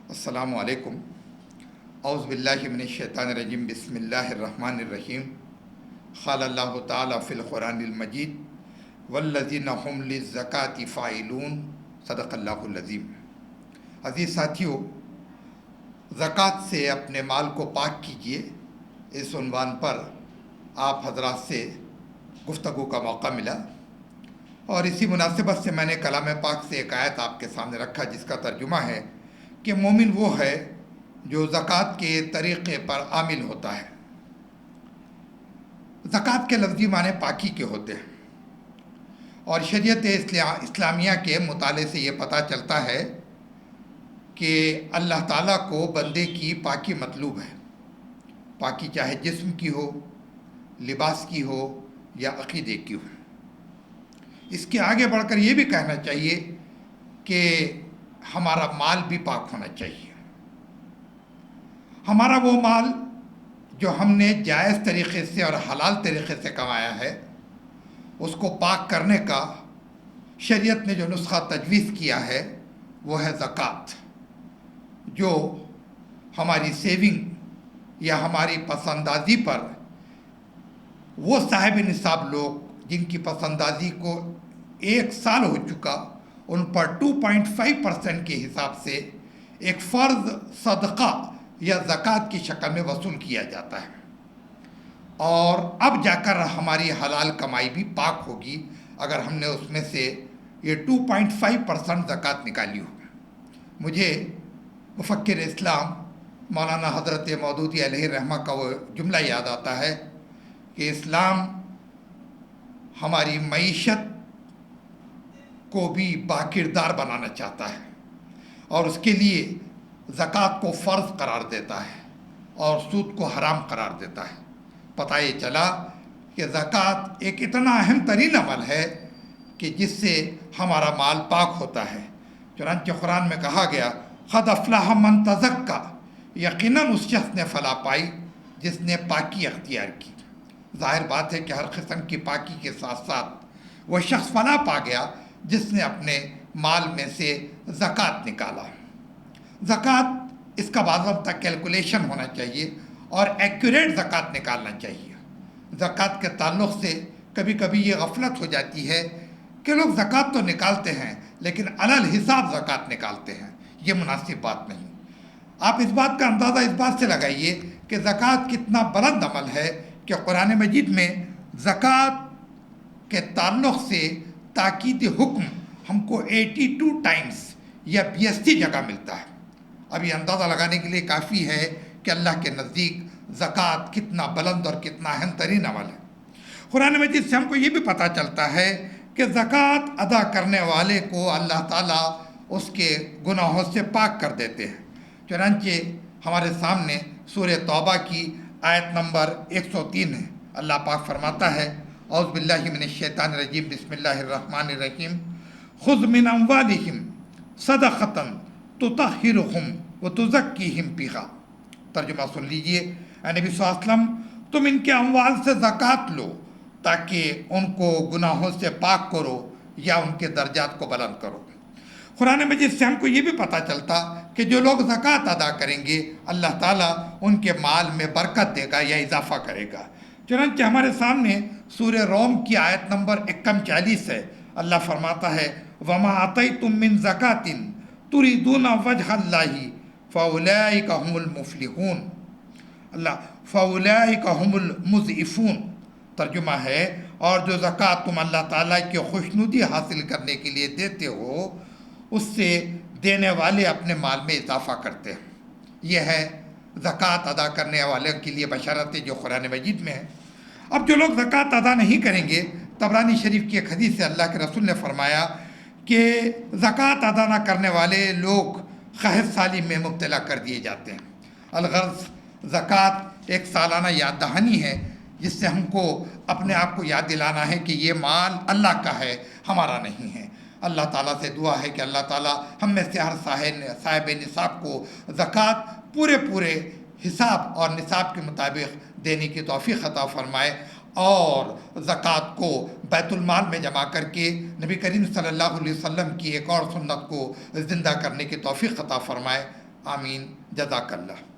السلام علیکم۔ اعوذ باللہ من الشیطان الرجیم، بسم اللہ الرحمن الرحیم۔ قال اللہ تعالیٰ فی القرآن المجید والذین هم للزکاة فاعلون، صدق اللہ العظیم۔ عزیز ساتھیو، زکوٰۃ سے اپنے مال کو پاک کیجیے، اس عنوان پر آپ حضرات سے گفتگو کا موقع ملا، اور اسی مناسبت سے میں نے کلام پاک سے ایک آیت آپ کے سامنے رکھا جس کا ترجمہ ہے کہ مومن وہ ہے جو زکوٰۃ کے طریقے پر عامل ہوتا ہے۔ زکوٰۃ کے لفظی معنی پاکی کے ہوتے ہیں، اور شریعت اسلامیہ کے مطالعے سے یہ پتہ چلتا ہے کہ اللہ تعالیٰ کو بندے کی پاکی مطلوب ہے۔ پاکی چاہے جسم کی ہو، لباس کی ہو یا عقیدے کی ہو۔ اس کے آگے بڑھ کر یہ بھی کہنا چاہیے کہ ہمارا مال بھی پاک ہونا چاہیے۔ ہمارا وہ مال جو ہم نے جائز طریقے سے اور حلال طریقے سے کمایا ہے، اس کو پاک کرنے کا شریعت نے جو نسخہ تجویز کیا ہے وہ ہے زکوٰۃ، جو ہماری سیونگ یا ہماری پسندازی پر وہ صاحب نصاب لوگ جن کی پسندازی کو 1 سال ہو چکا، ان پر 2.5% کے حساب سے ایک فرض صدقہ یا زکوٰۃ کی شکل میں وصول کیا جاتا ہے، اور اب جا کر ہماری حلال کمائی بھی پاک ہوگی اگر ہم نے اس میں سے یہ 2.5% زکوٰۃ نکالی ہو۔ مجھے مفکر اسلام مولانا حضرت مودودی علیہ الرحمہ کا وہ جملہ یاد آتا ہے کہ اسلام ہماری معیشت کو بھی باکردار بنانا چاہتا ہے، اور اس کے لیے زکوٰۃ کو فرض قرار دیتا ہے اور سود کو حرام قرار دیتا ہے۔ پتہ یہ چلا کہ زکوٰۃ ایک اتنا اہم ترین عمل ہے کہ جس سے ہمارا مال پاک ہوتا ہے۔ چنانچہ قرآن میں کہا گیا، قد افلح من تزکیٰ، یقیناً اس شخص نے فلاح پائی جس نے پاکی اختیار کی۔ ظاہر بات ہے کہ ہر قسم کی پاکی کے ساتھ ساتھ وہ شخص فلاح پا گیا جس نے اپنے مال میں سے زکوٰۃ نکالا۔ زکوٰۃ اس کا باضابطہ کیلکولیشن ہونا چاہیے اور ایکوریٹ زکوٰۃ نکالنا چاہیے۔ زکوٰۃ کے تعلق سے کبھی کبھی یہ غفلت ہو جاتی ہے کہ لوگ زکوٰۃ تو نکالتے ہیں لیکن علی الحساب زکوٰۃ نکالتے ہیں۔ یہ مناسب بات نہیں۔ آپ اس بات کا اندازہ اس بات سے لگائیے کہ زکوٰۃ کتنا بلند عمل ہے کہ قرآن مجید میں زکوٰۃ کے تعلق سے تاکیدی حکم ہم کو 82 ٹائمز یا 82 جگہ ملتا ہے۔ اب یہ اندازہ لگانے کے لیے کافی ہے کہ اللہ کے نزدیک زکوٰۃ کتنا بلند اور کتنا اہم ترین عمل ہے۔ قرآن مجید سے ہم کو یہ بھی پتہ چلتا ہے کہ زکوٰۃ ادا کرنے والے کو اللہ تعالیٰ اس کے گناہوں سے پاک کر دیتے ہیں۔ چنانچہ ہمارے سامنے سورہ توبہ کی آیت نمبر 103 ہے۔ اللہ پاک فرماتا ہے، اعوذ باللہ من الشیطان الرجیم، بسم اللہ الرحمن الرحیم، خذ من اموالہم صدقۃ تطہرہم وتزکیہم بہا۔ ترجمہ سن لیجئے، اے نبی صلی اللہ علیہ وسلم، تم ان کے اموال سے زکوٰۃ لو تاکہ ان کو گناہوں سے پاک کرو یا ان کے درجات کو بلند کرو۔ قرآن مجید سے ہم کو یہ بھی پتہ چلتا کہ جو لوگ زکوٰۃ ادا کریں گے اللہ تعالیٰ ان کے مال میں برکت دے گا یا اضافہ کرے گا۔ چنانچہ ہمارے سامنے سورہ روم کی آیت نمبر 41 ہے۔ اللہ فرماتا ہے، وَمَا آتَيْتُم مِّن زَكَاةٍ تُرِيدُونَ وَجْهَ اللَّهِ فَأُولَٰئِكَ هُمُ الْمُفْلِحُونَ، فَأُولَٰئِكَ هُمُ الْمُضْعِفُونَ۔ ترجمہ ہے، اور جو زکوٰۃ تم اللہ تعالیٰ کی خوشنودی حاصل کرنے کے لیے دیتے ہو، اس سے دینے والے اپنے مال میں اضافہ کرتے ہیں۔ یہ ہے زکوٰۃ ادا کرنے والے کے لیے بشارتیں جو قرآن مجید میں ہے۔ اب جو لوگ زکوٰۃ ادا نہیں کریں گے، طبرانی شریف کی ایک حدیث سے اللہ کے رسول نے فرمایا کہ زکوٰۃ ادا نہ کرنے والے لوگ قحط سالی میں مبتلا کر دیے جاتے ہیں۔ الغرض زکوٰۃ ایک سالانہ یاد دہانی ہے جس سے ہم کو اپنے آپ کو یاد دلانا ہے کہ یہ مال اللہ کا ہے، ہمارا نہیں ہے۔ اللہ تعالیٰ سے دعا ہے کہ اللہ تعالیٰ ہم میں سے ہر صاحب نصاب کو زکوٰۃ پورے حساب اور نصاب کے مطابق دینے کی توفیق عطا فرمائے، اور زکوٰۃ کو بیت المال میں جمع کر کے نبی کریم صلی اللہ علیہ وسلم کی ایک اور سنت کو زندہ کرنے کی توفیق عطا فرمائے۔ آمین، جزاک اللہ.